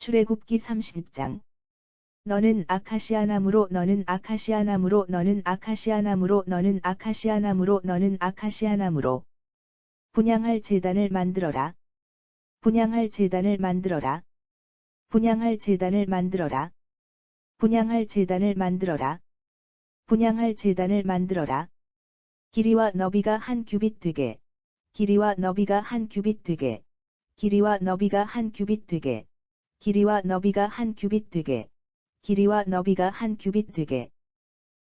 출애굽기 30장. 너는 아카시아 나무로 너는 아카시아 나무로 너는 아카시아 나무로 너는 아카시아 나무로 너는 아카시아 나무로 분향할 제단을 만들어라. 분향할 제단을 만들어라. 분향할 제단을 만들어라. 분향할 제단을 만들어라. 분향할 제단을 만들어라. 길이와 너비가 한 규빗 되게. 길이와 너비가 한 규빗 되게. 길이와 너비가 한 규빗 되게. 길이와 너비가 한 규빗 되게. 길이와 너비가 한 규빗 되게.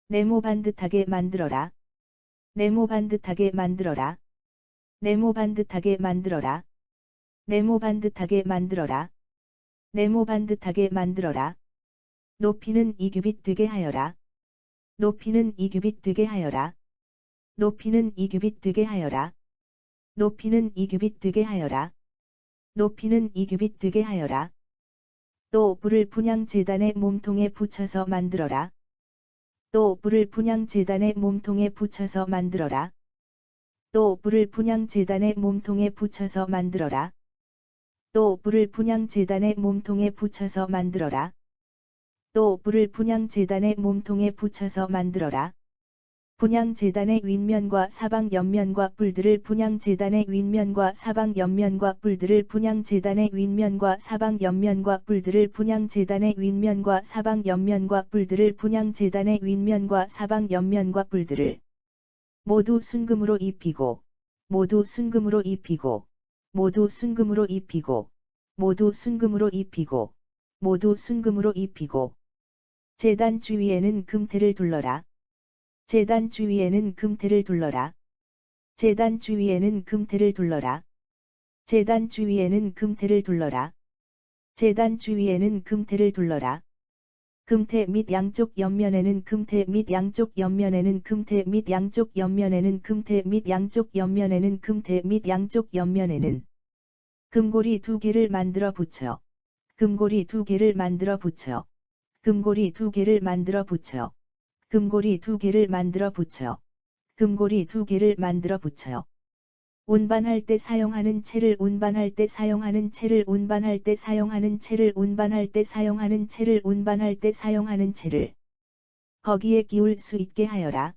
네모 반듯하게 만들어라. 네모 반듯하게 만들어라. 네모 반듯하게 만들어라. 네모 반듯하게 만들어라. 네모 반듯하게 만들어라. 높이는 2규빗 되게 하여라. 높이는 2규빗 되게 하여라. 높이는 2규빗 되게 하여라. 높이는 2규빗 되게 하여라. 높이는 2규빗 되게 하여라. 또 불을 분향 제단의 몸통에 붙여서 만들어라. 또 불을 분향 제단의 몸통에 붙여서 만들어라. 또 불을 분향 제단의 몸통에 붙여서 만들어라. 또 불을 분향 제단의 몸통에 붙여서 만들어라. 또 불을 분향 제단의 몸통에 붙여서 만들어라. 분향 제단의 윗면과 사방 옆면과 뿔들을 분향 제단의 윗면과 사방 옆면과 뿔들을 분향 제단의 윗면과 사방 옆면과 뿔들을 분향 제단의 윗면과 사방 옆면과 뿔들을 분향 제단의 윗면과 사방 옆면과 뿔들을 모두 순금으로 입히고 모두 순금으로 입히고 모두 순금으로 입히고 모두 순금으로 입히고 모두 순금으로 입히고 제단 주위에는 금테를 둘러라. 제단 주위에는 금테를 둘러라. 제단 주위에는 금테를 둘러라. 제단 주위에는 금테를 둘러라. 제단 주위에는 금테를 둘러라. 금테 및 양쪽 옆면에는 금테 및 양쪽 옆면에는 금테 및 양쪽 옆면에는 금테 및 양쪽 옆면에는 금테 및 양쪽 옆면에는 금고리 2개를 만들어 붙여. 금고리 2개를 만들어 붙여. 금고리 2개를 만들어 붙여. 금고리 2개를 만들어 붙여. 금고리 2개를 만들어 붙여. 운반할 때 사용하는 채를 운반할 때 사용하는 채를 운반할 때 사용하는 채를 운반할 때 사용하는 채를 운반할 때 사용하는 채를 거기에 끼울 수 있게 하여라.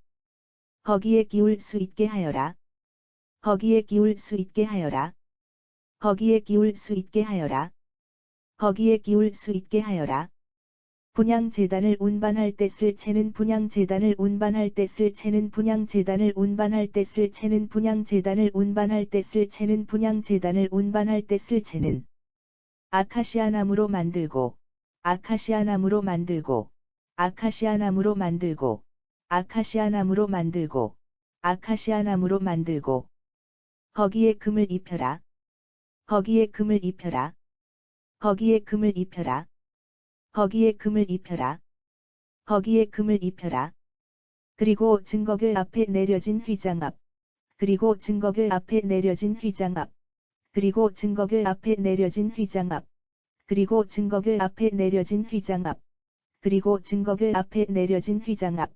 거기에 끼울 수 있게 하여라. 거기에 끼울 수 있게 하여라. 거기에 끼울 수 있게 하여라. 거기에 끼울 수 있게 하여라. 분향 제단을 운반할 때 쓸 채는 분향 제단을 운반할 때 쓸 채는 분향 제단을 운반할 때 쓸 채는 분향 제단을 운반할 때 쓸 채는 분향 제단을 운반할 때 쓸 채는 아카시아 나무로 만들고 아카시아 나무로 만들고 아카시아 나무로 만들고 아카시아 나무로 만들고 아카시아 나무로 만들고 거기에 금을 입혀라. 거기에 금을 입혀라. 거기에 금을 입혀라. 거기에 금을 입혀라. 거기에 금을 입혀라. 그리고 증거궤 앞에 내려진 휘장 앞. 그리고 증거궤 앞에 내려진 휘장 앞. 그리고 증거궤 앞에 내려진 휘장 앞. 그리고 증거궤 앞에 내려진 휘장 앞. 그리고 증거궤 앞에 내려진 휘장 앞.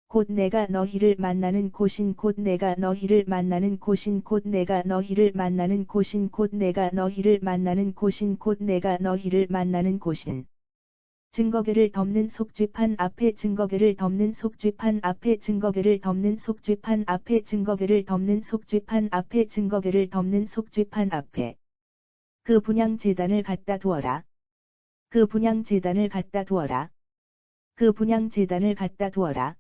곧 내가 너희를 만나는 곳인 곧 내가 너희를 만나는 곳인 곧 내가 너희를 만나는 곳인 곧 내가 너희를 만나는 곳인 곧 내가 너희를 만나는 곳인 증거궤를 덮는 속죄판 앞에 증거궤를 덮는 속죄판 앞에 증거궤를 덮는 속죄판 앞에 증거궤를 덮는 속죄판 앞에 증거궤를 덮는 속죄판 앞에 그 분향 제단을 갖다 두어라. 그 분향 제단을 갖다 두어라. 그 분향 제단을 갖다 두어라.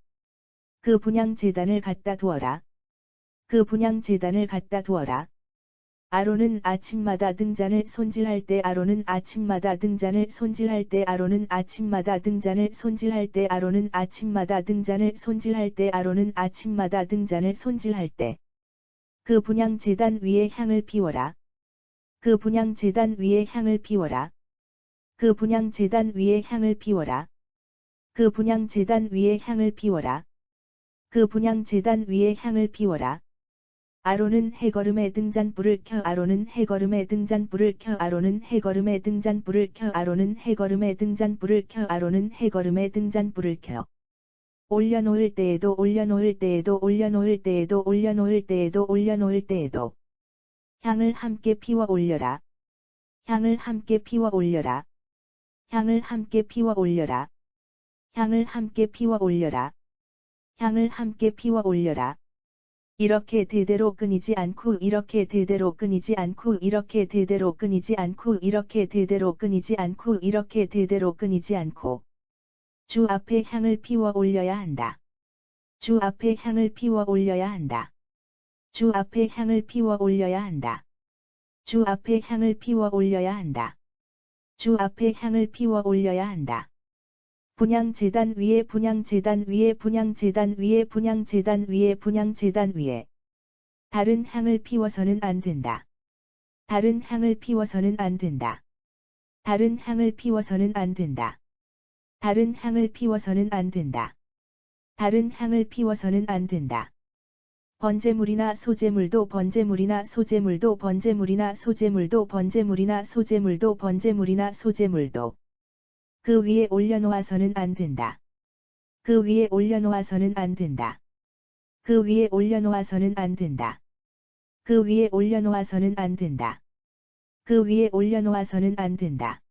그 분향 제단을 갖다 두어라. 그 분향 제단을 갖다 두어라. 아론은 아침마다 등잔을 손질할 때 아론은 아침마다 등잔을 손질할 때 아론은 아침마다 등잔을 손질할 때 아론은 아침마다 등잔을 손질할 때 아론은 아침마다 등잔을 손질할 때 그 분향 제단 위에 향을 피워라. 그 분향 제단 위에 향을 피워라. 그 분향 제단 위에 향을 피워라. 그 분향 제단 위에 향을 피워라. 그 분향 제단 위에 향을 피워라. 아론은 해거름에 등잔불을 켜 아론은 해거름에 등잔불을 켜 아론은 해거름에 등잔불을 켜 아론은 해거름에 등잔불을 켜 아론은 해거름에 등잔불을 켜 올려놓을 때에도 올려놓을 때에도 올려놓을 때에도 올려놓을 때에도 올려놓을 때에도 향을 함께 피워 올려라. 향을 함께 피워 올려라. 향을 함께 피워 올려라. 향을 함께 피워 올려라. 향을 함께 피워 올려라. 이렇게 대대로 끊이지 않고 이렇게 대대로 끊이지 않고 이렇게 대대로 끊이지 않고 이렇게 대대로 끊이지 않고 이렇게 대대로 끊이지 않고 주 앞에 향을 피워 올려야 한다. 주 앞에 향을 피워 올려야 한다. 주 앞에 향을 피워 올려야 한다. 주 앞에 향을 피워 올려야 한다. 주 앞에 향을 피워 올려야 한다. 분향제단 위에 분향제단 위에 분향제단 위에 분향제단 위에 분향제단 위에 다른 향을 피워서는 안 된다. 다른 향을 피워서는 안 된다. 다른 향을 피워서는 안 된다. 다른 향을 피워서는 안 된다. 다른 향을 피워서는 안 된다. 번제물이나 소제물도 번제물이나 소제물도 번제물이나 소제물도 번제물이나 소제물도 번제물이나 소제물도 그 위에 올려놓아서는 안 된다. 그 위에 올려놓아서는 안 된다. 그 위에 올려놓아서는 안 된다. 그 위에 올려놓아서는 안 된다. 그 위에 올려놓아서는 안 된다.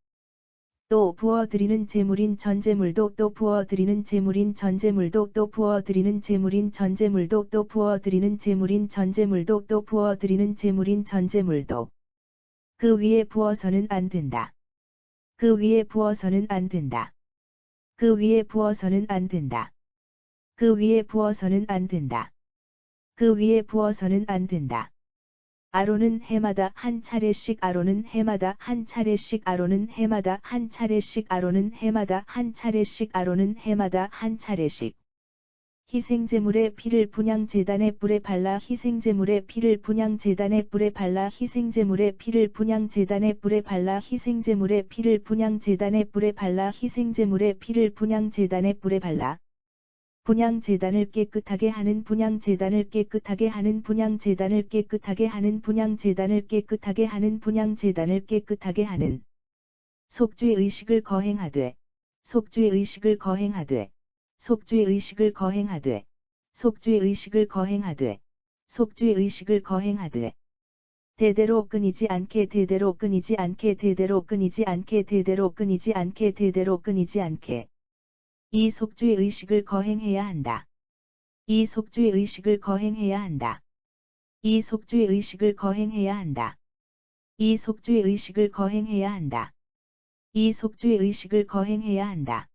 또 부어드리는 제물인 전제물도 또 부어드리는 제물인 전제물도 또 부어드리는 제물인 전제물도 또 부어드리는 제물인 전제물도 또 부어드리는 제물인 전제물도 그 위에 부어서는 안 된다. 그 위에 부어서는 안 된다. 그 위에 부어서는 안 된다. 그 위에 부어서는 안 된다. 그 위에 부어서는 안 된다. 아론은 해마다 한 차례씩 아론은 해마다 한 차례씩 아론은 해마다 한 차례씩 아론은 해마다 한 차례씩 아론은 해마다 한 차례씩 희생제물의 피를 분향제단의 뿔에 발라 희생제물의 피를 분향제단의 뿔에 발라 희생제물의 피를 분향제단의 뿔에 발라 희생제물의 피를 분향제단의 뿔에 발라 희생제물의 피를 분향제단의 뿔에 발라 분향제단을 깨끗하게 하는 분향제단을 깨끗하게 하는 분향제단을 깨끗하게 하는 분향제단을 깨끗하게 하는 분향제단을 깨끗하게 하는 속죄 의식을 거행하되 속죄 의식을 거행하되 속죄 의식을 거행하되 속죄 의식을 거행하되 속죄 의식을 거행하되 대대로 끊이지 않게 대대로 끊이지 않게 대대로 끊이지 않게 대대로 끊이지 않게 대대로 끊이지 않게 이 속죄 의식을 거행해야 한다. 이 속죄 의식을 거행해야 한다. 이 속죄 의식을 거행해야 한다. 이 속죄 의식을 거행해야 한다. 이 속죄 의식을 거행해야 한다.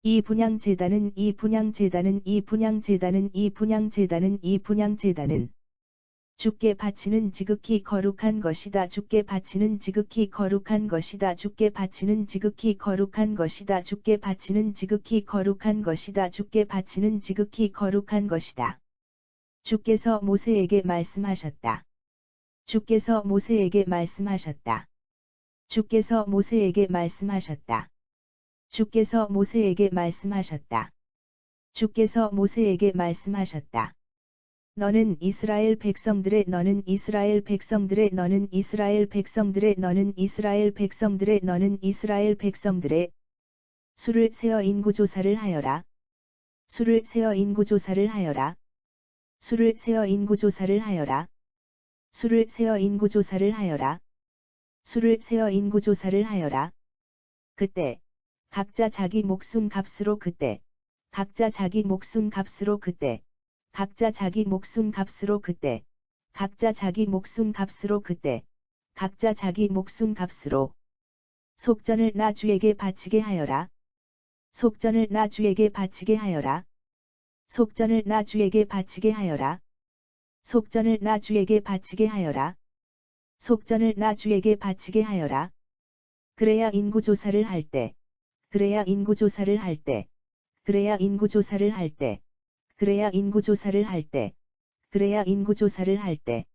이 분향제단은 이 분향제단은 이 분향제단은 이 분향제단은 이 분향제단은 주께 바치는 지극히 거룩한 것이다. 주께 바치는 지극히 거룩한 것이다. 주께 바치는 지극히 거룩한 것이다. 주께 바치는 지극히 거룩한 것이다. 주께 바치는 지극히 거룩한 것이다. 주께서 모세에게 말씀하셨다. 주께서 모세에게 말씀하셨다. 주께서 모세에게 말씀하셨다. 주께서 모세에게 말씀하셨다. 주께서 모세에게 말씀하셨다. 너는 이스라엘 백성들의 너는 이스라엘 백성들의 너는 이스라엘 백성들의 너는 이스라엘 백성들의 너는 이스라엘 백성들의 수를 세어 인구조사를 하여라. 수를 세어 인구조사를 하여라. 수를 세어 인구조사를 하여라. 수를 세어 인구조사를 하여라. 수를 세어 인구조사를 하여라. 그때 각자 자기 목숨 값으로 그때 각자 자기 목숨 값으로 그때 각자 자기 목숨 값으로 그때 각자 자기 목숨 값으로 그때 각자 자기 목숨 값으로 속전을 나 주에게 바치게 하여라. 속전을 나 주에게 바치게 하여라. 속전을 나 주에게 바치게 하여라. 속전을 나 주에게 바치게 하여라. 속전을 나 주에게 바치게 하여라. 그래야 인구조사를 할 때 그래야 인구조사를 할 때 그래야 인구조사를 할 때 그래야 인구조사를 할 때 그래야 인구조사를 할 때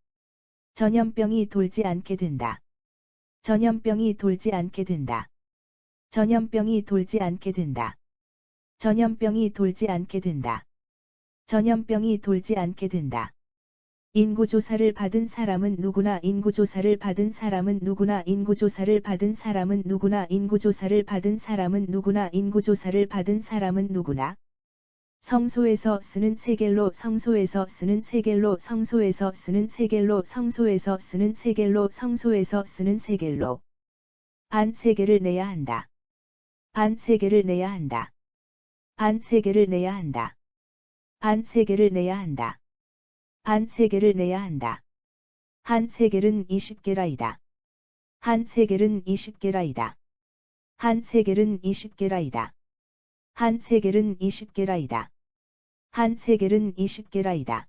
전염병이 돌지 않게 된다. 전염병이 돌지 않게 된다. 전염병이 돌지 않게 된다. 전염병이 돌지 않게 된다. 전염병이 돌지 않게 된다. 인구조사를 받은 사람은 누구나 인구조사를 받은 사람은 누구나 인구조사를 받은 사람은 누구나 인구조사를 받은 사람은 누구나 인구조사를 받은 사람은 누구나 성소에서 쓰는 세겔로 성소에서 쓰는 세겔로 성소에서 쓰는 세겔로 성소에서 쓰는 세겔로 성소에서 쓰는 세겔로 반 세겔을 내야 한다. 반 3개를 내야 한다. 반 3개를 내야 한다. 반 3개를 내야 한다. 반 3개를 내야 한다. 한 세겔은 20게라이다. 한 세겔은 20게라이다. 한 세겔은 20게라이다. 한 세겔은 20게라이다. 한 세겔은 20게라이다.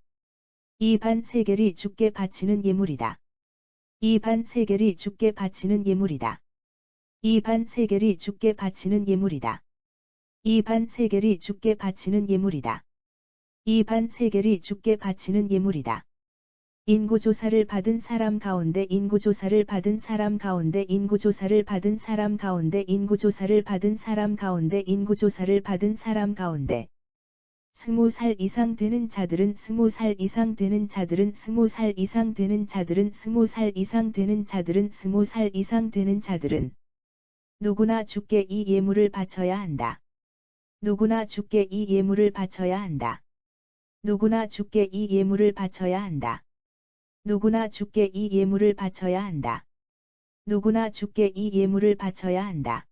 이 반 세겔이 주께 바치는 예물이다. 이 반 세겔이 주께 바치는 예물이다. 이 반 세겔이 주께 바치는 예물이다. 이 반 세겔이 주께 바치는 예물이다. 이 반 세겔이 주께 바치는 예물이다. 인구조사를 받은 사람 가운데 인구조사를 받은 사람 가운데 인구조사를 받은 사람 가운데 인구조사를 받은 사람 가운데 인구조사를 받은 사람 가운데 20살 이상 되는 자들은 20살 이상 되는 자들은 20살 이상 되는 자들은 20살 이상 되는 자들은 20살 이상 되는 자들은 누구나 주께 이 예물을 바쳐야 한다. 누구나 주께 이 예물을 바쳐야 한다. 누구나 주께 이 예물을 바쳐야 한다. 누구나 주께 이 예물을 바쳐야 한다. 누구나 주께 이 예물을 바쳐야 한다.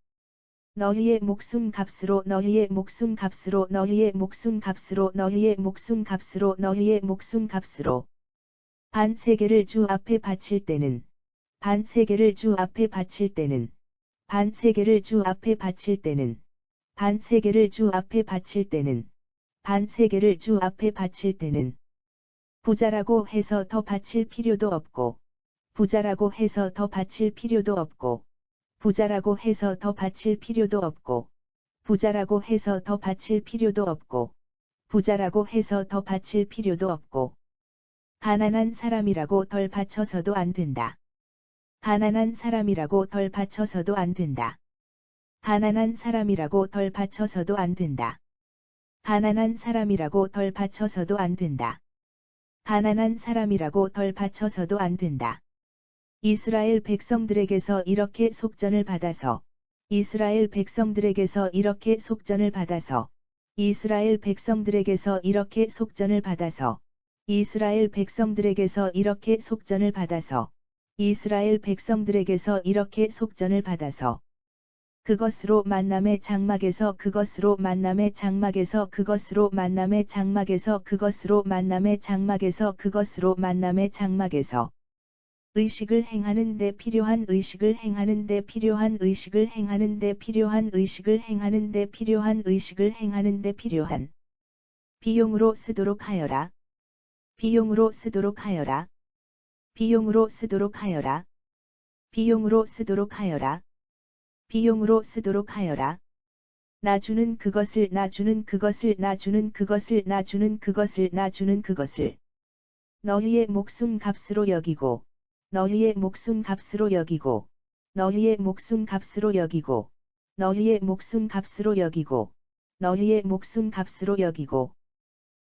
너희의 목숨 값으로 너희의 목숨 값으로 너희의 목숨 값으로 너희의 목숨 값으로 너희의 목숨 값으로 반 3개를 주 앞에 바칠 때는 반 3개를 주 앞에 바칠 때는 반 3개를 주 앞에 바칠 때는 반 3개를 주 앞에 바칠 때는 반 3개를 주 앞에 바칠 때는 부자라고 해서 더 바칠 필요도 없고 부자라고 해서 더 바칠 필요도 없고 부자라고 해서 더 바칠 필요도 없고 부자라고 해서 더 바칠 필요도 없고 부자라고 해서 더 바칠 필요도 없고 가난한 사람이라고 덜 바쳐서도 안 된다. 가난한 사람이라고 덜 바쳐서도 안 된다. 가난한 사람이라고 덜 바쳐서도 안 된다. 가난한 사람이라고 덜 바쳐서도 안 된다. 가난한 사람이라고 덜 바쳐서도 안 된다. 이스라엘 백성들에게서 이렇게 속전을 받아서 이스라엘 백성들에게서 이렇게 속전을 받아서 이스라엘 백성들에게서 이렇게 속전을 받아서 이스라엘 백성들에게서 이렇게 속전을 받아서 이스라엘 백성들에게서 이렇게 속전을 받아서 그것으로 만남의 장막에서 그것으로 만남의 장막에서 그것으로 만남의 장막에서 그것으로 만남의 장막에서 그것으로 만남의 장막에서 의식을 행하는 데 필요한 의식을 행하는 데 필요한 의식을 행하는 데 필요한 의식을 행하는 데 필요한 의식을 행하는 데 필요한 비용으로 쓰도록 하여라. 비용으로 쓰도록 하여라. 비용으로 쓰도록 하여라. 비용으로 쓰도록 하여라. 비용으로 쓰도록 하여라. 나주는 그것을 나주는 그것을 나주는 그것을 나주는 그것을 나주는 그것을 너희의 목숨 값으로 여기고 너희의 목숨 값으로 여기고 너희의 목숨 값으로 여기고 너희의 목숨 값으로 여기고 너희의 목숨 값으로 여기고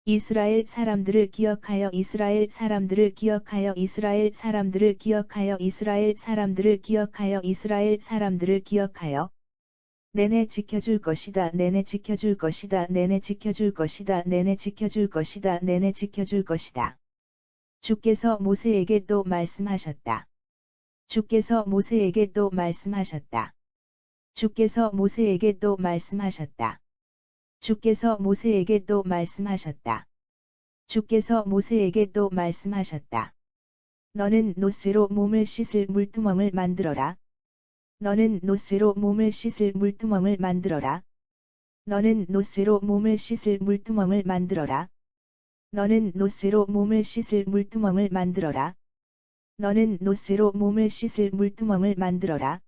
이스라엘 사람들을 기억하여 이스라엘 사람들을 기억하여 이스라엘 사람들을 기억하여 이스라엘 사람들을 기억하여 이스라엘 사람들을 기억하여 내내 지켜줄 것이다 내내 지켜줄 것이다 내내 지켜줄 것이다 내내 지켜줄 것이다 내내 지켜줄 것이다. 주께서 모세에게 또 말씀하셨다. 주께서 모세에게 또 말씀하셨다. 주께서 모세에게 또 말씀하셨다. 주께서 모세에게 또 말씀하셨다. 주께서 모세에게 또 말씀하셨다. 너는 노쇠로 몸을 씻을 물두멍을 만들어라. 너는 노쇠로 몸을 씻을 물두멍을 만들어라. 너는 노쇠로 몸을 씻을 물두멍을 만들어라. 너는 노쇠로 몸을 씻을 물두멍을 만들어라. 너는 노쇠로 몸을 씻을 물두멍을 만들어라.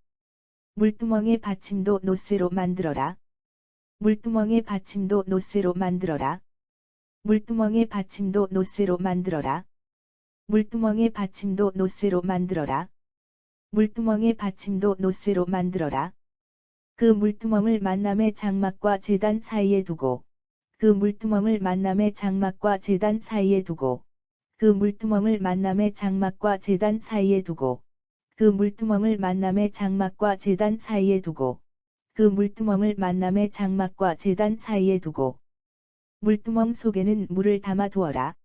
물두멍의 받침도 노쇠로 만들어라. 물두멍의 받침도 노쇠로 만들어라. 물두멍의 받침도 노쇠로 만들어라. 물두멍의 받침도 노쇠로 만들어라. 물두멍의 받침도 노쇠로 만들어라. 그 물두멍을 만남의 장막과 제단 사이에 두고 그 물두멍을 만남의 장막과 제단 사이에 두고 그 물두멍을 만남의 장막과 제단 사이에 두고 그 물두멍을 만남의 장막과 제단 사이에 두고 그 물두멍을 만남의 장막과 제단 사이에 두고 물두멍 속에는 물을 담아 두어라.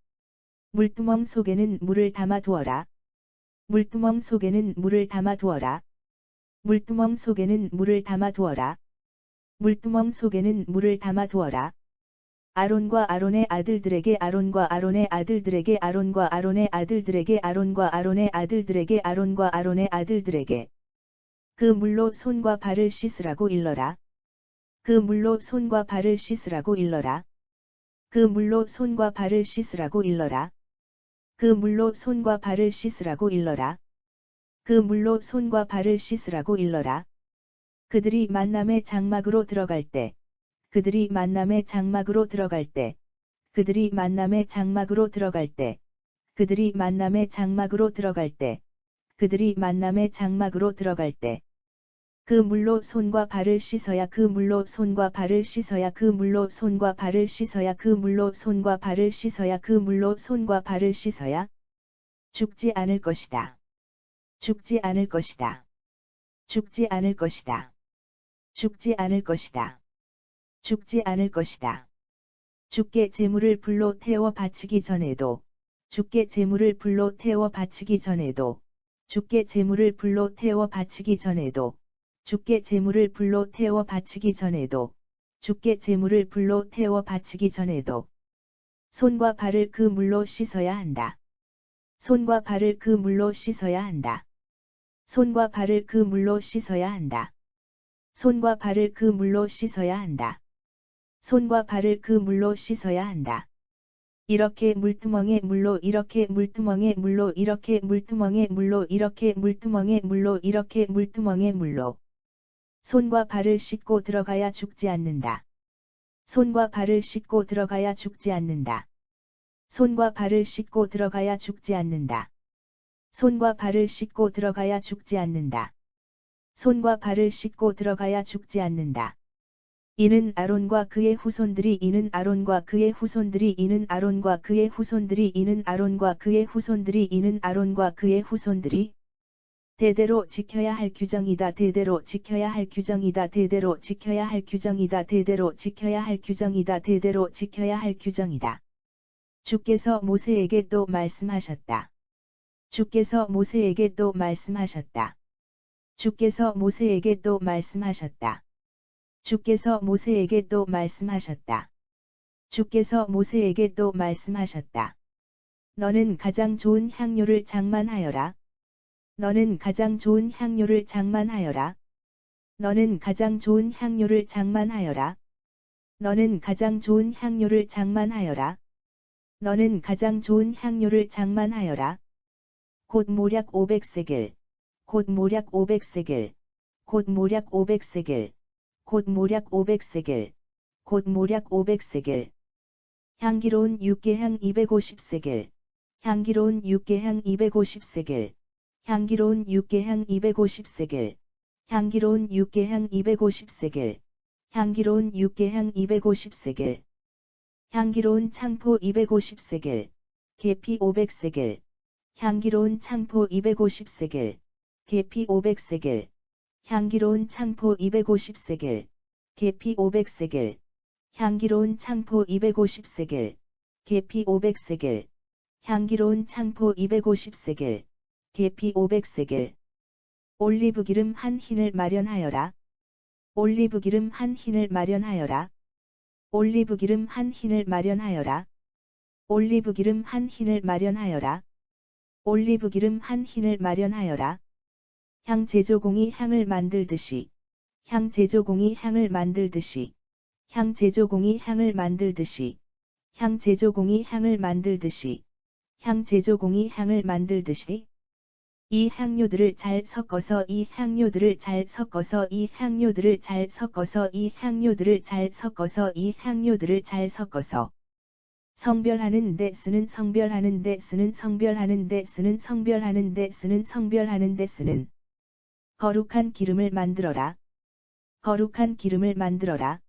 물두멍 속에는 물을 담아 두어라. 물두멍 속에는 물을 담아 두어라. 물두멍 속에는 물을 담아 두어라. 물두멍 속에는 물을 담아 두어라. 아론과 아론의 아들들에게 아론과 아론의 아들들에게 아론과 아론의 아들들에게 아론과 아론의 아들들에게 아론과 아론의 아들들에게 그 물로 손과 발을 씻으라고 일러라. 그 물로 손과 발을 씻으라고 일러라. 그 물로 손과 발을 씻으라고 일러라. 그 물로 손과 발을 씻으라고 일러라. 그 물로 손과 발을 씻으라고 일러라. 그들이 만남의 장막으로 들어갈 때, 그들이 만남의 장막으로 들어갈 때, 그들이 만남의 장막으로 들어갈 때, 그들이 만남의 장막으로 들어갈 때, 그들이 만남의 장막으로 들어갈 때, 그 물로 손과 발을 씻어야 그 물로 손과 발을 씻어야 그 물로 손과 발을 씻어야 그 물로 손과 발을 씻어야 그 물로 손과 발을 씻어야 죽지 않을 것이다. 죽지 않을 것이다. 죽지 않을 것이다. 죽지 않을 것이다. 죽지 않을 것이다. 주께 제물을 불로 태워 바치기 전에도, 주께 제물을 불로 태워 바치기 전에도, 주께 제물을 불로 태워 바치기 전에도, 주께 제물을 불로 태워 바치기 전에도, 주께 제물을 불로 태워 바치기 전에도, 손과 발을 그 물로 씻어야 한다. 손과 발을 그 물로 씻어야 한다. 손과 발을 그 물로 씻어야 한다. 손과 발을 그 물로 씻어야 한다. 손과 발을 그 물로 씻어야 한다. 이렇게 물두멍에 물로 이렇게 물두멍에 물로 이렇게 물두멍에 물로 이렇게 물두멍에 물로 이렇게 물두멍에 물로 손과 발을 씻고 들어가야 죽지 않는다. 손과 발을 씻고 들어가야 죽지 않는다. 손과 발을 씻고 들어가야 죽지 않는다. 손과 발을 씻고 들어가야 죽지 않는다. 손과 발을 씻고 들어가야 죽지 않는다. 이는 아론과 그의 후손들이 이는 아론과 그의 후손들이 이는 아론과 그의 후손들이 이는 아론과 그의 후손들이 이는 아론과 그의 후손들이 대대로 지켜야 할 규정이다. 대대로 지켜야 할 규정이다. 대대로 지켜야 할 규정이다. 대대로 지켜야 할 규정이다. 대대로 지켜야 할 규정이다. 주께서 모세에게 또 말씀하셨다. 주께서 모세에게 또 말씀하셨다. 주께서 모세에게 또 말씀하셨다. 주께서 모세에게 또 말씀하셨다. 주께서 모세에게 또 말씀하셨다. 너는 가장 좋은 향료를 장만하여라. 너는 가장 좋은 향료를 장만하여라. 너는 가장 좋은 향료를 장만하여라. 너는 가장 좋은 향료를 장만하여라. 너는 가장 좋은 향료를 장만하여라. 곧 모략 500세겔, 곧 모략 500세겔, 곧 모략 500세겔, 곧 모략 500세겔, 곧 모략 500세겔. 향기로운 육개향 250세겔, 향기로운 육개향 250세겔, 향기로운 육개향 250세겔, 향기로운 육개향 250세겔, 향기로운 육개향 250세겔. 향기로운 창포 250세겔, 계피 500세겔, 향기로운 창포 250세겔, 계피 500세겔, 향기로운 창포 250세겔, 계피 500세겔, 향기로운 창포 250세겔, 계피 500세겔, 향기로운 창포 250세겔, 계피 500세겔. 올리브기름 한 흰을 마련하여라. 올리브기름 한 흰을 마련하여라. 올리브기름 한 흰을 마련하여라. 올리브기름 한 흰을 마련하여라. 올리브기름 한 흰을 마련하여라. 향 제조공이 향을 만들듯이, 향 제조공이 향을 만들듯이, 향 제조공이 향을 만들듯이, 향 제조공이 향을 만들듯이, 향 제조공이 향을 만들듯이. 이 향료들을 잘 섞어서 이 향료들을 잘 섞어서 이 향료들을 잘 섞어서 이 향료들을 잘 섞어서 이 향료들을 잘 섞어서 성별하는 데 쓰는 성별하는 데 쓰는 성별하는 데 쓰는 성별하는 데 쓰는 성별하는 데 쓰는 거룩한 기름을 만들어라. 거룩한 기름을 만들어라.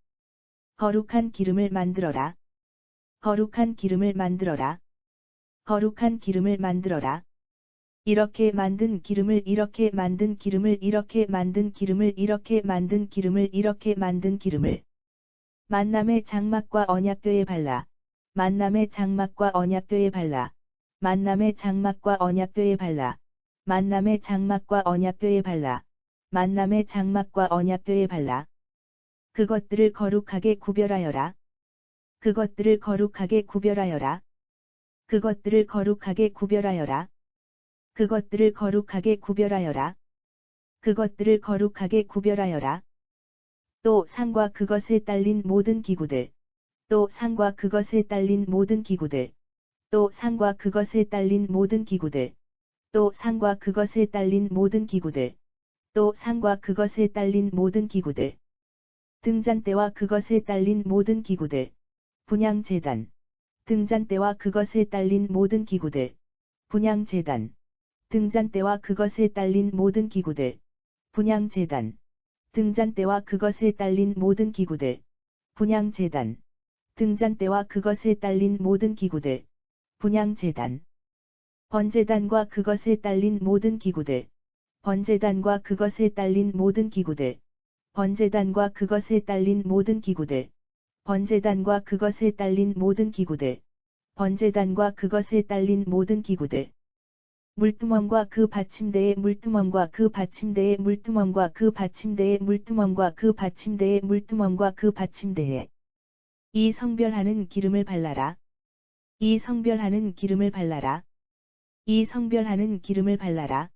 거룩한 기름을 만들어라. 거룩한 기름을 만들어라. 거룩한 기름을 만들어라. 이렇게 만든 기름을 이렇게 만든 기름을 이렇게 만든 기름을 이렇게 만든 기름을 이렇게 만든 기름을 만남의 장막과 언약궤에 발라. 만남의 장막과 언약궤에 발라. 만남의 장막과 언약궤에 발라. 만남의 장막과 언약궤에 발라. 만남의 장막과 언약궤에 발라. 그것들을 거룩하게 구별하여라. 그것들을 거룩하게 구별하여라. 그것들을 거룩하게 구별하여라. 그것들을 거룩하게 구별하여라. 그것들을 거룩하게 구별하여라. 또 상과 그것에 딸린 모든 기구들. 또 상과 그것에 딸린 모든 기구들. 또 상과 그것에 딸린 모든 기구들. 또 상과 그것에 딸린 모든 기구들. 또 상과 그것에 딸린 모든 기구들. 등잔대와 그것에 딸린 모든 기구들. 분향제단. 등잔대와 그것에 딸린 모든 기구들. 분향제단. 등잔대와 그것에 딸린 모든 기구들. 분향제단. 등잔대와 그것에 딸린 모든 기구들. 분향제단. 등잔대와 그것에 딸린 모든 기구들. 분향제단. 번제단과 그것에 딸린 모든 기구들. 번제단과 그것에 딸린 모든 기구들. 번제단과 그것에 딸린 모든 기구들. 번제단과 그것에 딸린 모든 기구들. 번제단과 그것에 딸린 모든 기구들. 물두멍과 그 받침대의 물두멍과 그 받침대의 물두멍과 그 받침대의 물두멍과 그 받침대의 물두멍과 그 받침대에 이 성별하는 기름을 발라라. 이 성별하는 기름을 발라라. 이 성별하는 기름을 발라라.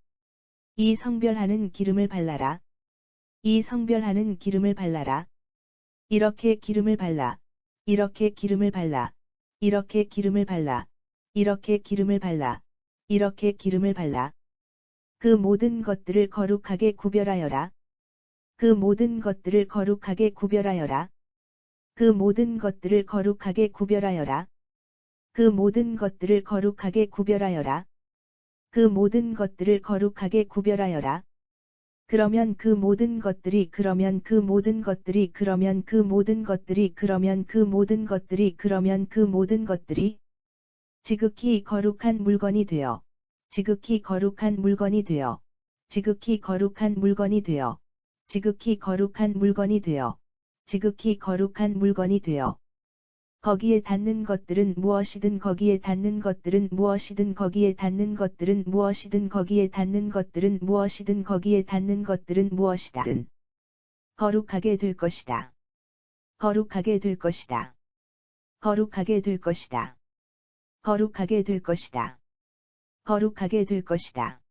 이 성별하는 기름을 발라라. 이 성별하는 기름을 발라라. 이렇게 기름을 발라. 이렇게 기름을 발라. 이렇게 기름을 발라. 이렇게 기름을 발라. 이렇게 기름을 발라. 그 모든 것들을 거룩하게 구별하여라. 그 모든 것들을 거룩하게 구별하여라. 그 모든 것들을 거룩하게 구별하여라. 그 모든 것들을 거룩하게 구별하여라. 그 모든 것들을 거룩하게 구별하여라. 그러면 그 모든 것들이 그러면 그 모든 것들이 그러면 그 모든 것들이 그러면 그 모든 것들이 그러면 그 모든 것들이 지극히 거룩한 물건이 되어 지극히 거룩한 물건이 되어 지극히 거룩한 물건이 되어 지극히 거룩한 물건이 되어 지극히 거룩한 물건이 되어 거기에 닿는 것들은 무엇이든 거기에 닿는 것들은 무엇이든 거기에 닿는 것들은 무엇이든 거기에 닿는 것들은 무엇이든 거기에 닿는 것들은 무엇이든 거룩하게 될 것이다. 거룩하게 될 것이다. 거룩하게 될 것이다. 거룩하게 될 것이다. 거룩하게 될 것이다.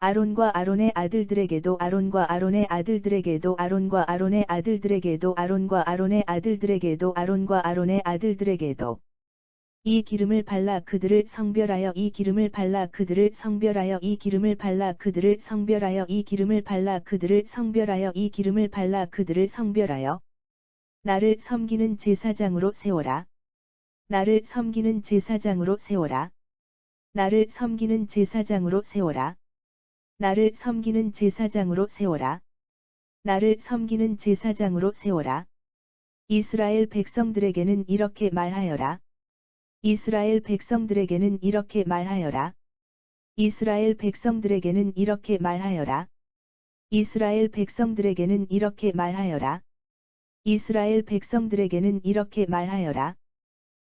아론과 아론의 아들들에게도 아론과 아론의 아들들에게도 아론과 아론의 아들들에게도 아론과 아론의 아들들에게도 아론과 아론의 아들들에게도 이 기름을 발라 그들을 성별하여 이 기름을 발라 그들을 성별하여 이 기름을 발라 그들을 성별하여 이 기름을 발라 그들을 성별하여 이 기름을 발라 그들을 성별하여 나를 섬기는 제사장으로 세워라. 나를 섬기는 제사장으로 세워라. 나를 섬기는 제사장으로 세워라. 나를 섬기는 제사장으로 세워라. 나를 섬기는 제사장으로 세워라. 이스라엘 백성들에게는 이렇게 말하여라. 이스라엘 백성들에게는 이렇게 말하여라. 이스라엘 백성들에게는 이렇게 말하여라. 이스라엘 백성들에게는 이렇게 말하여라. 이스라엘 백성들에게는 이렇게 말하여라.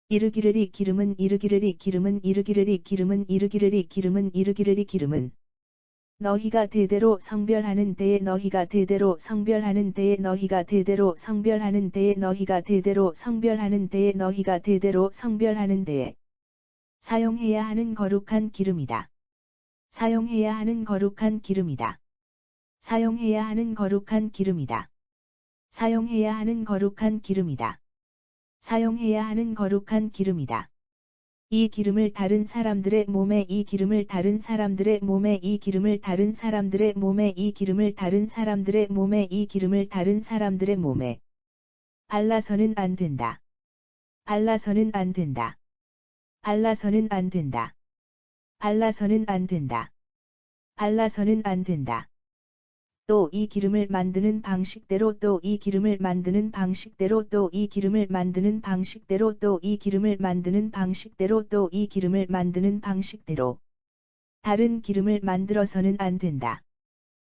이르기르리 기름은 이르기르리 기름은 이르기르리 기름은 이르기르리 기름은 이르기르리 기름은 너희가 대대로 성별하는 때에 너희가 대대로 성별하는 때에 너희가 대대로 성별하는 때에 너희가 대대로 성별하는 때에 너희가 대대로 성별하는 때에 사용해야 하는 거룩한 기름이다. 사용해야 하는 거룩한 기름이다. 사용해야 하는 거룩한 기름이다. 사용해야 하는 거룩한 기름이다. 사용해야 하는 거룩한 기름이다. 이 기름을 다른 사람들의 몸에 이 기름을 다른 사람들의 몸에 이 기름을 다른 사람들의 몸에 이 기름을 다른 사람들의 몸에 이 기름을 다른 사람들의 몸에 발라서는 안 된다. 발라서는 안 된다. 발라서는 안 된다. 발라서는 안 된다. 발라서는 안 된다. 또 이 기름을 만드는 방식대로 또 이 기름을 만드는 방식대로 또 이 기름을 만드는 방식대로 또 이 기름을 만드는 방식대로 또 이 기름을 만드는 방식대로 다른 기름을 만들어서는 안 된다.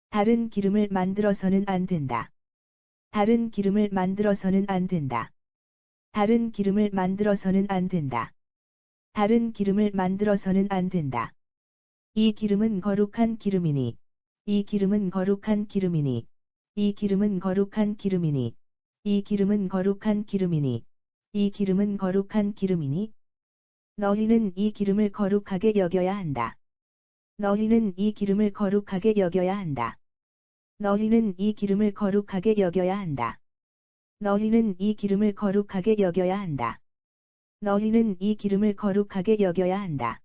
다른 기름을 만들어서는 안 된다. 다른 기름을 만들어서는 안 된다. 다른 기름을 만들어서는 안 된다. 다른 기름을 만들어서는 안 된다. 이 기름은 거룩한 기름이니 이 기름은 거룩한 기름이니 이 기름은 거룩한 기름이니 이 기름은 거룩한 기름이니. 이 기름은 거룩한 기름이니. 너희는 이 기름을 거룩하게 여겨야 한다. 너희는 이 기름을 거룩하게 여겨야 한다. 너희는 이 기름을 거룩하게 여겨야 한다. 너희는 이 기름을 거룩하게 여겨야 한다. 너희는 이 기름을 거룩하게 여겨야 한다.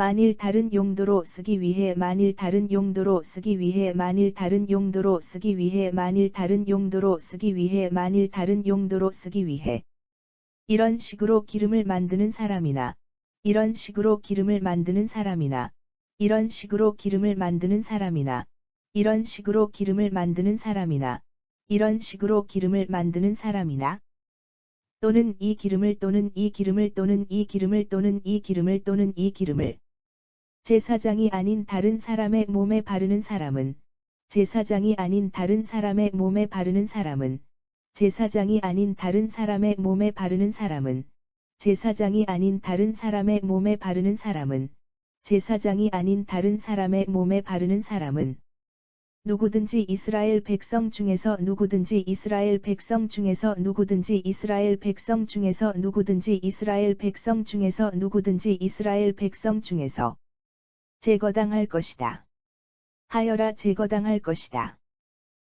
만일 다른 용도로 쓰기 위해 만일 다른 용도로 쓰기 위해 만일 다른 용도로 쓰기 위해 만일 다른 용도로 쓰기 위해 만일 다른 용도로 쓰기 위해 이런 식으로 기름을 만드는 사람이나 이런 식으로 기름을 만드는 사람이나 이런 식으로 기름을 만드는 사람이나 이런 식으로 기름을 만드는 사람이나 이런 식으로 기름을 만드는 사람이나 또는 이 기름을 또는 이 기름을 또는 이 기름을 또는 이 기름을 또는 이 기름을 제사장이 아닌 다른 사람의 몸에 바르는 사람은 제사장이 아닌 다른 사람의 몸에 바르는 사람은 제사장이 아닌 다른 사람의 몸에 바르는 사람은 제사장이 아닌 다른 사람의 몸에 바르는 사람은 제사장이 아닌 다른 사람의 몸에 바르는 사람은 누구든지 이스라엘 백성 중에서 누구든지 이스라엘 백성 중에서 누구든지 이스라엘 백성 중에서 누구든지 이스라엘 백성 중에서 누구든지 이스라엘 백성 중에서 제거당할 것이다. 하여라 제거당할 것이다.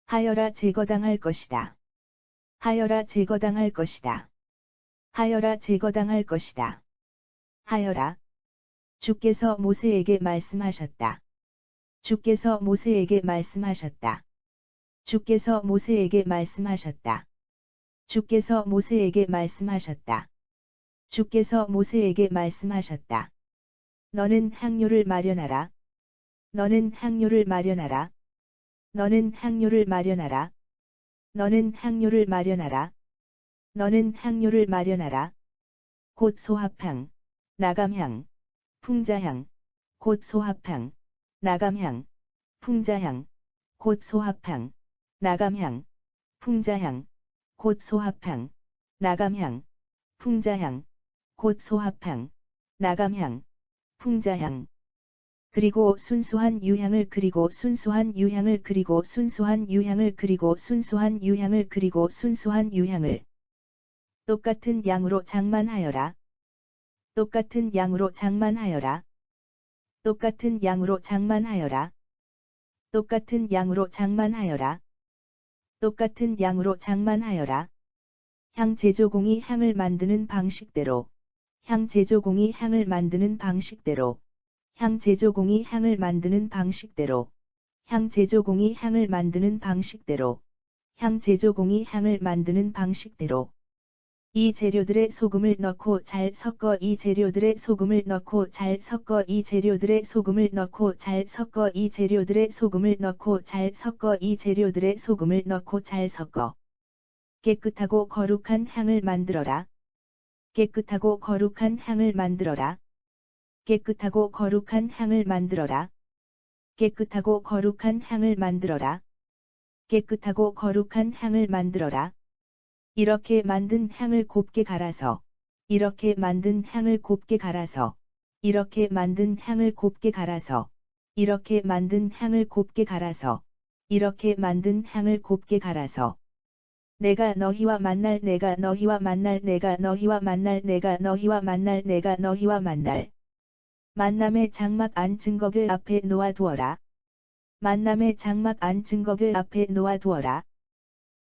하여라 제거당할 것이다. 하여라 제거당할 것이다. 하여라 제거당할 것이다. 하여라. 주께서 모세에게 말씀하셨다. 주께서 모세에게 말씀하셨다. 주께서 모세에게 말씀하셨다. 주께서 모세에게 말씀하셨다. 주께서 모세에게 말씀하셨다. 너는 향료를 마련하라. 너는 향료를 마련하라. 너는 향료를 마련하라. 너는 향료를 마련하라. 너는 향료를 마련하라. 곧 소합향, 나감향, 풍자향, 곧 소합향, 나감향, 풍자향, 곧 소합향, 나감향, 풍자향, 곧 소합향, 나감향, 풍자향, 곧 소합향, 나감향, 풍자향. 그리고 순수한 유향을 그리고 순수한 유향을 그리고 순수한 유향을 그리고 순수한 유향을 그리고 순수한 유향을 똑같은 양으로 장만하여라. 똑같은 양으로 장만하여라. 똑같은 양으로 장만하여라. 똑같은 양으로 장만하여라. 똑같은 양으로 장만하여라. 향 제조공이 향을 만드는 방식대로 향 제조공이 향을 만드는 방식대로 향 제조공이 향을 만드는 방식대로 향 제조공이 향을 만드는 방식대로 향 제조공이 향을 만드는 방식대로 이 재료들의 소금을 넣고 잘 섞어 이 재료들의 소금을 넣고 잘 섞어 이 재료들의 소금을 넣고 잘 섞어 이 재료들의 소금을 넣고 잘 섞어 이 재료들의 소금을 넣고 잘 섞어 깨끗하고 거룩한 향을 만들어라. 깨끗하고 거룩한 향을 만들어라. 깨끗하고 거룩한 향을 만들어라. 깨끗하고 거룩한 향을 만들어라. 깨끗하고 거룩한 향을 만들어라. 이렇게 만든 향을 곱게 갈아서 이렇게 만든 향을 곱게 갈아서 이렇게 만든 향을 곱게 갈아서 이렇게 만든 향을 곱게 갈아서 이렇게 만든 향을 곱게 갈아서 내가 너희와 만날 내가 너희와 만날 내가 너희와 만날 내가 너희와 만날 내가 너희와 만날 만남의 장막 안 증거궤 앞에 놓아두어라. 만남의 장막 안 증거궤 앞에 놓아두어라.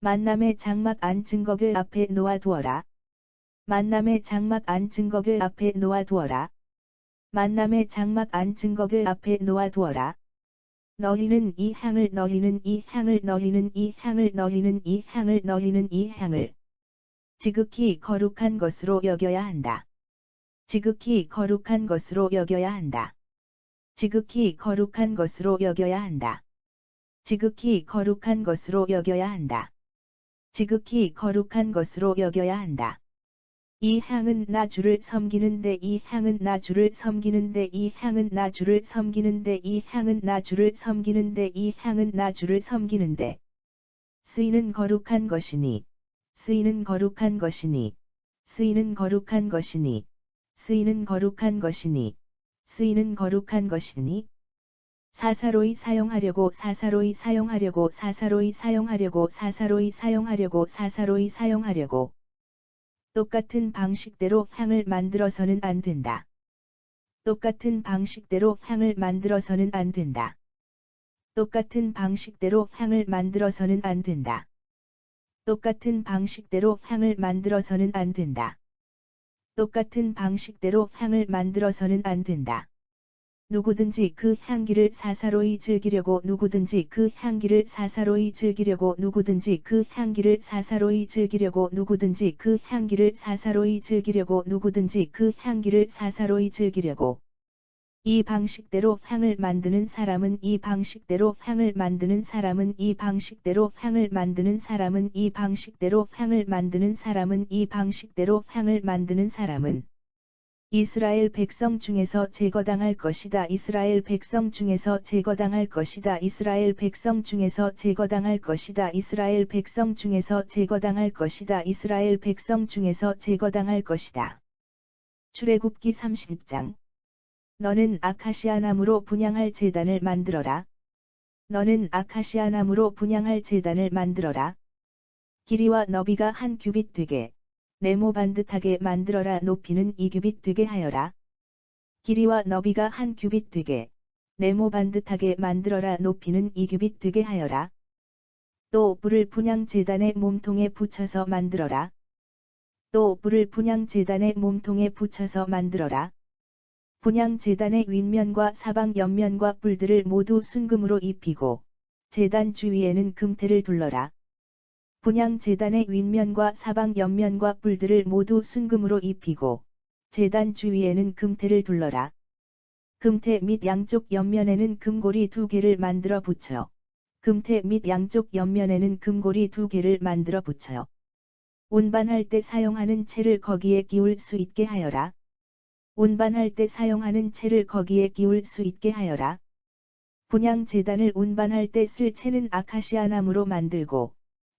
만남의 장막 안 증거궤 앞에 놓아두어라. 만남의 장막 안 증거궤 앞에 놓아두어라. 만남의 장막 안 증거궤 앞에 놓아두어라. 너희는 이 향을 너희는 이 향을 너희는 이 향을 너희는 이 향을 너희는 이 향을 지극히 거룩한 것으로 여겨야 한다. 지극히 거룩한 것으로 여겨야 한다. 지극히 거룩한 것으로 여겨야 한다. 지극히 거룩한 것으로 여겨야 한다. 지극히 거룩한 것으로 여겨야 한다. 이 향은 나 주를 섬기는데 이 향은 나 주를 섬기는데 이 향은 나 주를 섬기는데 이 향은 나 주를 섬기는데 이 향은 나 주를 섬기는데 쓰이는 거룩한 것이니 쓰이는 거룩한 것이니 쓰이는 거룩한 것이니 쓰이는 거룩한 것이니 쓰이는 거룩한 것이니 사사로이 사용하려고 사사로이 사용하려고 사사로이 사용하려고 사사로이 사용하려고 사사로이 사용하려고 똑같은 방식대로 향을 만들어서는 안 된다. 똑같은 방식대로 향을 만들어서는 안 된다. 똑같은 방식대로 향을 만들어서는 안 된다. 똑같은 방식대로 향을 만들어서는 안 된다. 똑같은 방식대로 향을 만들어서는 안 된다. 누구든지 그 향기를 사사로이 즐기려고 누구든지 그 향기를 사사로이 즐기려고 누구든지 그 향기를 사사로이 즐기려고 누구든지 그 향기를 사사로이 즐기려고 누구든지 그 향기를 사사로이 즐기려고 이 방식대로 향을 만드는 사람은 이 방식대로 향을 만드는 사람은 이 방식대로 향을 만드는 사람은 이 방식대로 향을 만드는 사람은 이 방식대로 향을 만드는 사람은 이스라엘 백성 중에서 제거당할 것이다. 이스라엘 백성 중에서 제거당할 것이다. 이스라엘 백성 중에서 제거당할 것이다. 이스라엘 백성 중에서 제거당할 것이다. 이스라엘 백성 중에서 제거당할 것이다. 출애굽기 30장. 너는 아카시아 나무로 분향할 제단을 만들어라. 너는 아카시아 나무로 분향할 제단을 만들어라. 길이와 너비가 한 규빗 되게. 네모 반듯하게 만들어라. 높이는 2규빗 되게 하여라. 길이와 너비가 한 규빗 되게. 네모 반듯하게 만들어라. 높이는 2규빗 되게 하여라. 또 불을 분향 제단의 몸통에 붙여서 만들어라. 또 불을 분향 제단의 몸통에 붙여서 만들어라. 분향 제단의 윗면과 사방 옆면과 뿔들을 모두 순금으로 입히고 제단 주위에는 금테를 둘러라. 분향 제단의 윗면과 사방 옆면과 뿔들을 모두 순금으로 입히고 제단 주위에는 금테를 둘러라. 금테 및 양쪽 옆면에는 금고리 2개를 만들어 붙여. 금테 및 양쪽 옆면에는 금고리 2개를 만들어 붙여. 운반할 때 사용하는 채를 거기에 끼울 수 있게 하여라. 운반할 때 사용하는 채를 거기에 끼울 수 있게 하여라. 분향 제단을 운반할 때 쓸 채는 아카시아 나무로 만들고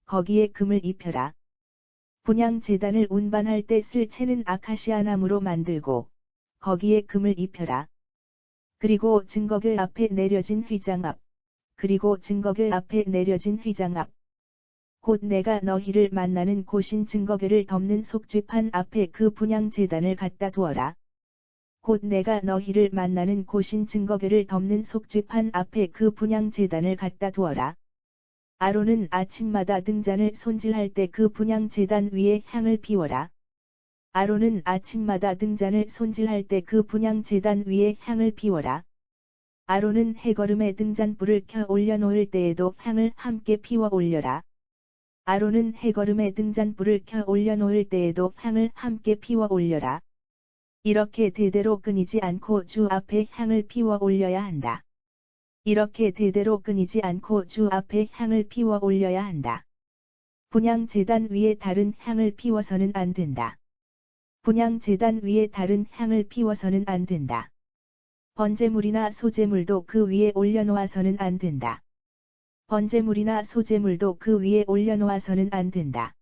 거기에 금을 입혀라. 분향 제단을 운반할 때 쓸 채는 아카시아 나무로 만들고 거기에 금을 입혀라. 그리고 증거궤 앞에 내려진 휘장 앞. 그리고 증거궤 앞에 내려진 휘장 앞. 곧 내가 너희를 만나는 곳인 증거궤를 덮는 속죄판 앞에 그 분향 제단을 갖다 두어라. 곧 내가 너희를 만나는 곳인 증거궤를 덮는 속죄판 앞에 그 분향 제단을 갖다 두어라. 아론은 아침마다 등잔을 손질할 때 그 분향 제단 위에 향을 피워라. 아론은 아침마다 등잔을 손질할 때 그 분향 제단 위에 향을 피워라. 아론은 해거름에 등잔불을 켜 올려놓을 때에도 향을 함께 피워 올려라. 아론은 해거름에 등잔불을 켜 올려놓을 때에도 향을 함께 피워 올려라. 이렇게 대대로 끊이지 않고 주 앞에 향을 피워 올려야 한다. 이렇게 대대로 끊이지 않고 주 앞에 향을 피워 올려야 한다. 분향 제단 위에 다른 향을 피워서는 안 된다. 분향 제단 위에 다른 향을 피워서는 안 된다. 번제물이나 소제물도 그 위에 올려놓아서는 안 된다. 번제물이나 소제물도 그 위에 올려놓아서는 안 된다.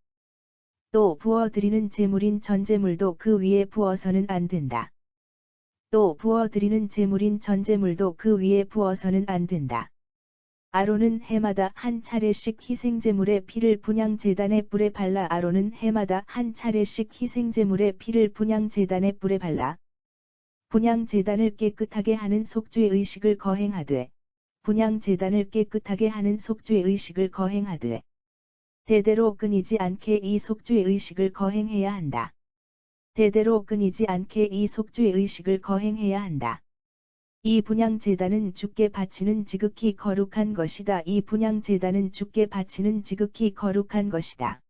또 부어드리는 제물인 전제물도 그 위에 부어서는 안 된다. 또 부어드리는 제물인 전제물도 그 위에 부어서는 안 된다. 아론은 해마다 한 차례씩 희생제물의 피를 분향 제단의 뿔에 발라 아론은 해마다 한 차례씩 희생제물의 피를 분향 제단의 뿔에 발라 분향 제단을 깨끗하게 하는 속죄 의식을 거행하되 분향 제단을 깨끗하게 하는 속죄 의식을 거행하되 대대로 끊이지 않게 이 속죄 의식을 거행해야 한다. 대대로 끊이지 않게 이 속죄 의식을 거행해야 한다. 이 분향 제단은 주께 바치는 지극히 거룩한 것이다. 이 분향 제단은 주께 바치는 지극히 거룩한 것이다.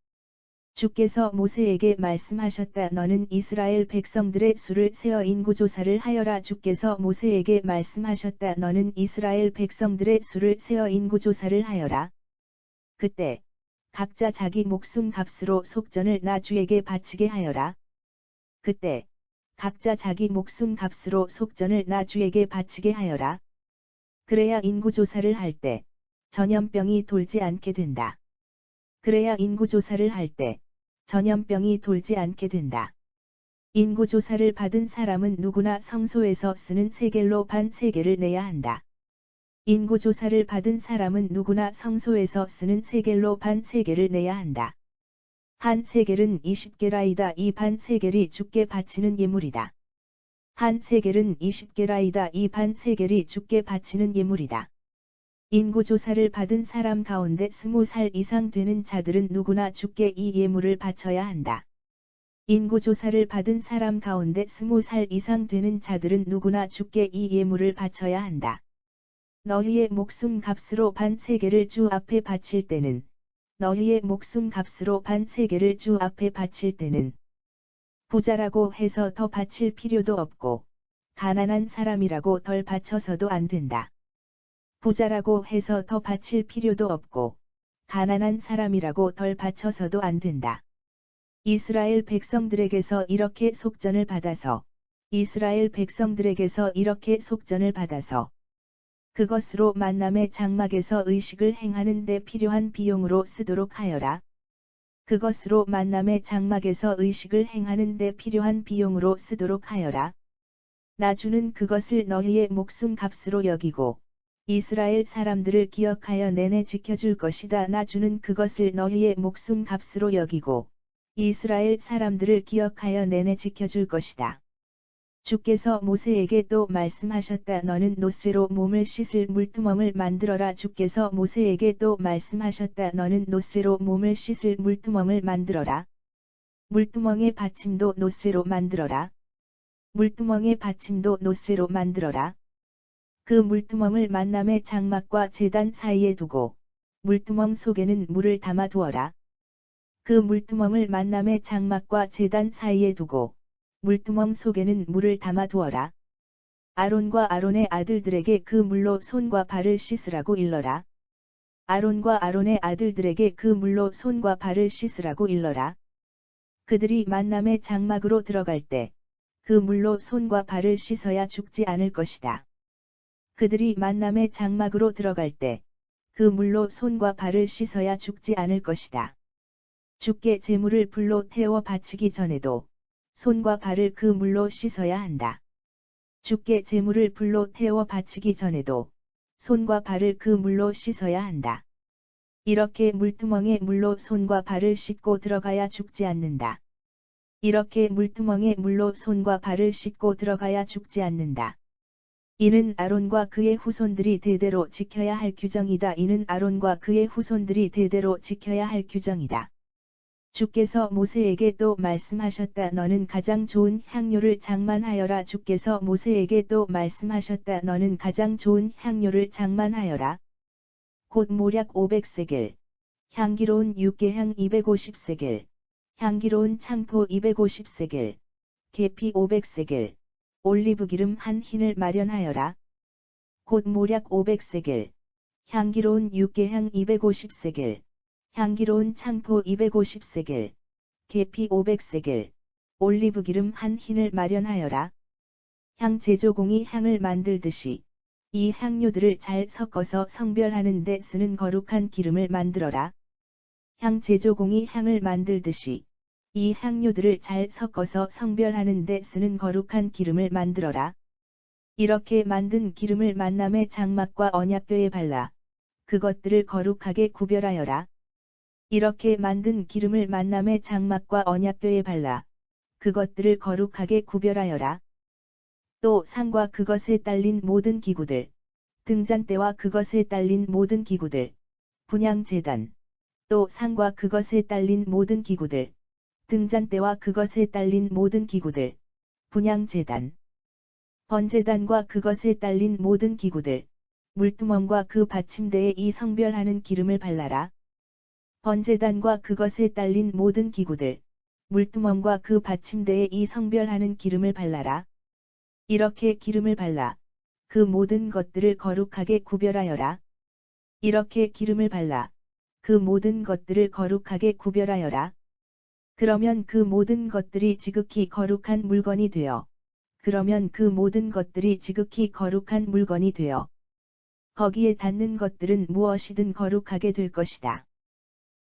주께서 모세에게 말씀하셨다. 너는 이스라엘 백성들의 수를 세어 인구조사를 하여라. 주께서 모세에게 말씀하셨다. 너는 이스라엘 백성들의 수를 세어 인구조사를 하여라. 그때 각자 자기 목숨 값으로 속전을 나 주에게 바치게 하여라. 그때 각자 자기 목숨 값으로 속전을 나 주에게 바치게 하여라. 그래야 인구조사를 할 때 전염병이 돌지 않게 된다. 그래야 인구조사를 할 때 전염병이 돌지 않게 된다. 인구조사를 받은 사람은 누구나 성소에서 쓰는 세겔로 반 세겔을 내야 한다. 인구조사를 받은 사람은 누구나 성소에서 쓰는 세겔로 반 세겔을 내야 한다. 한 세겔은 20게라이다. 이 반 세겔이 주께 바치는 예물이다. 한 세겔은 20게라이다. 이 반 세겔이 주께 바치는 예물이다. 인구조사를 받은 사람 가운데 20살 이상 되는 자들은 누구나 주께 이 예물을 바쳐야 한다. 인구조사를 받은 사람 가운데 20살 이상 되는 자들은 누구나 주께 이 예물을 바쳐야 한다. 너희의 목숨 값으로 반 세겔을 주 앞에 바칠 때는 너희의 목숨 값으로 반 세겔을 주 앞에 바칠 때는 부자라고 해서 더 바칠 필요도 없고 가난한 사람이라고 덜 바쳐서도 안 된다. 부자라고 해서 더 바칠 필요도 없고 가난한 사람이라고 덜 바쳐서도 안 된다. 이스라엘 백성들에게서 이렇게 속전을 받아서 그것으로 만남의 장막에서 의식을 행하는 데 필요한 비용으로 쓰도록 하여라. 그것으로 만남의 장막에서 의식을 행하는 데 필요한 비용으로 쓰도록 하여라. 나 주는 그것을 너희의 목숨 값으로 여기고 이스라엘 사람들을 기억하여 내내 지켜줄 것이다. 나 주는 그것을 너희의 목숨 값으로 여기고 이스라엘 사람들을 기억하여 내내 지켜줄 것이다. 주께서 모세에게 또 말씀하셨다. 너는 노쇠로 몸을 씻을 물두멍을 만들어라. 주께서 모세에게 또 말씀하셨다. 너는 노쇠로 몸을 씻을 물두멍을 만들어라. 물두멍의 받침도 노쇠로 만들어라. 물두멍의 받침도 노쇠로 만들어라. 그 물두멍을 만남의 장막과 제단 사이에 두고 물두멍 속에는 물을 담아 두어라. 그 물두멍을 만남의 장막과 제단 사이에 두고 물두멍 속에는 물을 담아 두어라. 아론과 아론의 아들들에게 그 물로 손과 발을 씻으라고 일러라. 아론과 아론의 아들들에게 그 물로 손과 발을 씻으라고 일러라. 그들이 만남의 장막으로 들어갈 때 그 물로 손과 발을 씻어야 죽지 않을 것이다. 그들이 만남의 장막으로 들어갈 때 그 물로 손과 발을 씻어야 죽지 않을 것이다. 주께 제물을 불로 태워 바치기 전에도 손과 발을 그 물로 씻어야 한다. 주께 제물을 불로 태워 바치기 전에도 손과 발을 그 물로 씻어야 한다. 이렇게 물두멍에 물로 손과 발을 씻고 들어가야 죽지 않는다. 이렇게 물두멍에 물로 손과 발을 씻고 들어가야 죽지 않는다. 이는 아론과 그의 후손들이 대대로 지켜야 할 규정이다. 이는 아론과 그의 후손들이 대대로 지켜야 할 규정이다. 주께서 모세에게 또 말씀하셨다. 너는 가장 좋은 향료를 장만하여라. 주께서 모세에게 또 말씀하셨다. 너는 가장 좋은 향료를 장만하여라. 곧 모략 500세겔, 향기로운 육개향 250세겔, 향기로운 창포 250세겔, 계피 500세겔, 올리브기름 한 흰을 마련하여라. 곧 모략 500세겔, 향기로운 육개향 250세겔, 향기로운 창포 250세겔, 계피 500세겔, 올리브기름 한 흰을 마련하여라. 향 제조공이 향을 만들듯이 이 향료들을 잘 섞어서 성별하는 데 쓰는 거룩한 기름을 만들어라. 향 제조공이 향을 만들듯이 이 향료들을 잘 섞어서 성별하는 데 쓰는 거룩한 기름을 만들어라. 이렇게 만든 기름을 만남의 장막과 언약궤에 발라 그것들을 거룩하게 구별하여라. 이렇게 만든 기름을 만남의 장막과 언약궤에 발라 그것들을 거룩하게 구별하여라. 또 상과 그것에 딸린 모든 기구들, 등잔대와 그것에 딸린 모든 기구들, 분향제단, 또 상과 그것에 딸린 모든 기구들, 등잔대와 그것에 딸린 모든 기구들, 분향제단, 번제단과 그것에 딸린 모든 기구들, 물두멍과 그 받침대에 이 성별하는 기름을 발라라. 번제단과 그것에 딸린 모든 기구들, 물두멍과 그 받침대에 이 성별하는 기름을 발라라. 이렇게 기름을 발라 그 모든 것들을 거룩하게 구별하여라. 이렇게 기름을 발라 그 모든 것들을 거룩하게 구별하여라. 그러면 그 모든 것들이 지극히 거룩한 물건이 되어 거기에 닿는 것들은 무엇이든 거룩하게 될 것이다.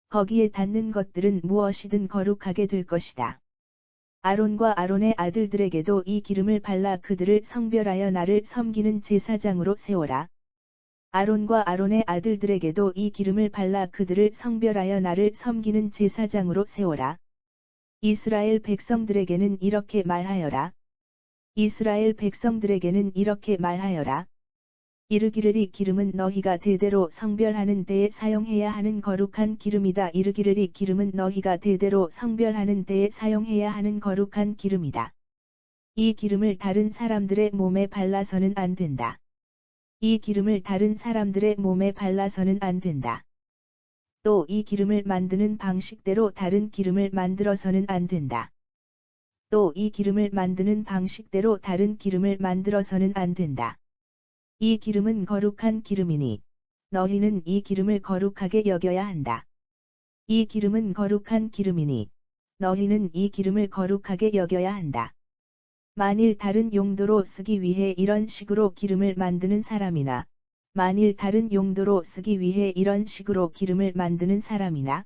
거기에 닿는 것들은 무엇이든 거룩하게 될 것이다. 아론과 아론의 아들들에게도 이 기름을 발라 그들을 성별하여 나를 섬기는 제사장으로 세워라. 아론과 아론의 아들들에게도 이 기름을 발라 그들을 성별하여 나를 섬기는 제사장으로 세워라. 이스라엘 백성들에게는 이렇게 말하여라. 이스라엘 백성들에게는 이렇게 말하여라. 이르기를 이 기름은 너희가 대대로 성별하는 데에 사용해야 하는 거룩한 기름이다. 이르기를 이 기름은 너희가 대대로 성별하는 데에 사용해야 하는 거룩한 기름이다. 이 기름을 다른 사람들의 몸에 발라서는 안 된다. 이 기름을 다른 사람들의 몸에 발라서는 안 된다. 또 이 기름을 만드는 방식대로 다른 기름을 만들어서는 안 된다. 또 이 기름을 만드는 방식대로 다른 기름을 만들어서는 안 된다. 이 기름은 거룩한 기름이니 너희는 이 기름을 거룩하게 여겨야 한다. 이 기름은 거룩한 기름이니 너희는 이 기름을 거룩하게 여겨야 한다. 만일 다른 용도로 쓰기 위해 이런 식으로 기름을 만드는 사람이나 만일 다른 용도로 쓰기 위해 이런 식으로 기름을 만드는 사람이나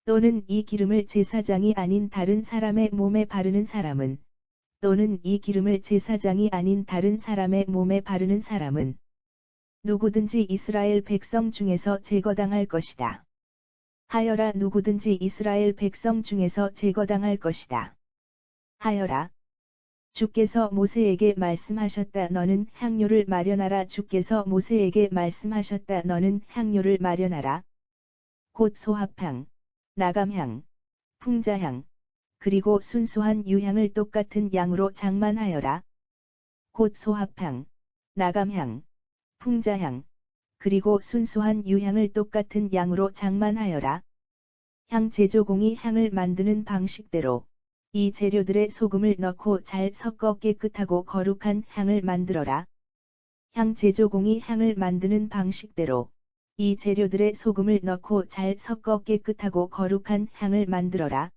또는 이 기름을 제사장이 아닌 다른 사람의 몸에 바르는 사람은 또는 이 기름을 제사장이 아닌 다른 사람의 몸에 바르는 사람은 누구든지 이스라엘 백성 중에서 제거당할 것이다. 하여라 누구든지 이스라엘 백성 중에서 제거당할 것이다. 하여라. 주께서 모세에게 말씀하셨다. 너는 향료를 마련하라. 주께서 모세에게 말씀하셨다. 너는 향료를 마련하라. 곧 소합향, 나감향, 풍자향, 그리고 순수한 유향을 똑같은 양으로 장만하여라. 곧 소합향, 나감향, 풍자향, 그리고 순수한 유향을 똑같은 양으로 장만하여라. 향 제조공이 향을 만드는 방식대로 이 재료들의 소금을 넣고 잘 섞어 깨끗하고 거룩한 향을 만들어라. 향 제조공이 향을 만드는 방식대로 이 재료들의 소금을 넣고 잘 섞어 깨끗하고 거룩한 향을 만들어라.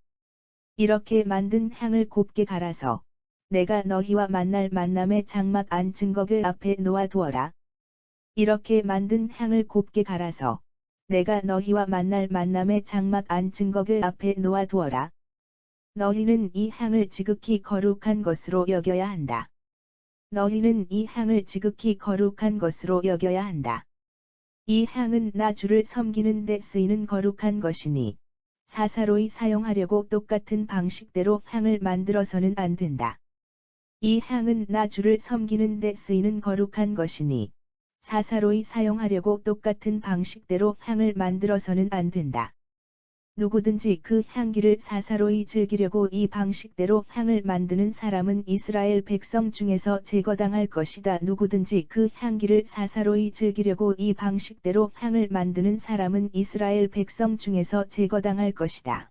이렇게 만든 향을 곱게 갈아서 내가 너희와 만날 만남의 장막 안 증거궤 앞에 놓아두어라. 이렇게 만든 향을 곱게 갈아서 내가 너희와 만날 만남의 장막 안 증거궤 앞에 놓아두어라. 너희는 이 향을 지극히 거룩한 것으로 여겨야 한다. 너희는 이 향을 지극히 거룩한 것으로 여겨야 한다. 이 향은 나 주를 섬기는 데 쓰이는 거룩한 것이니 사사로이 사용하려고 똑같은 방식대로 향을 만들어서는 안 된다. 이 향은 나 주를 섬기는 데 쓰이는 거룩한 것이니 사사로이 사용하려고 똑같은 방식대로 향을 만들어서는 안 된다. 누구든지 그 향기를 사사로이 즐기려고 이 방식대로 향을 만드는 사람은 이스라엘 백성 중에서 제거당할 것이다. 누구든지 그 향기를 사사로이 즐기려고 이 방식대로 향을 만드는 사람은 이스라엘 백성 중에서 제거당할 것이다.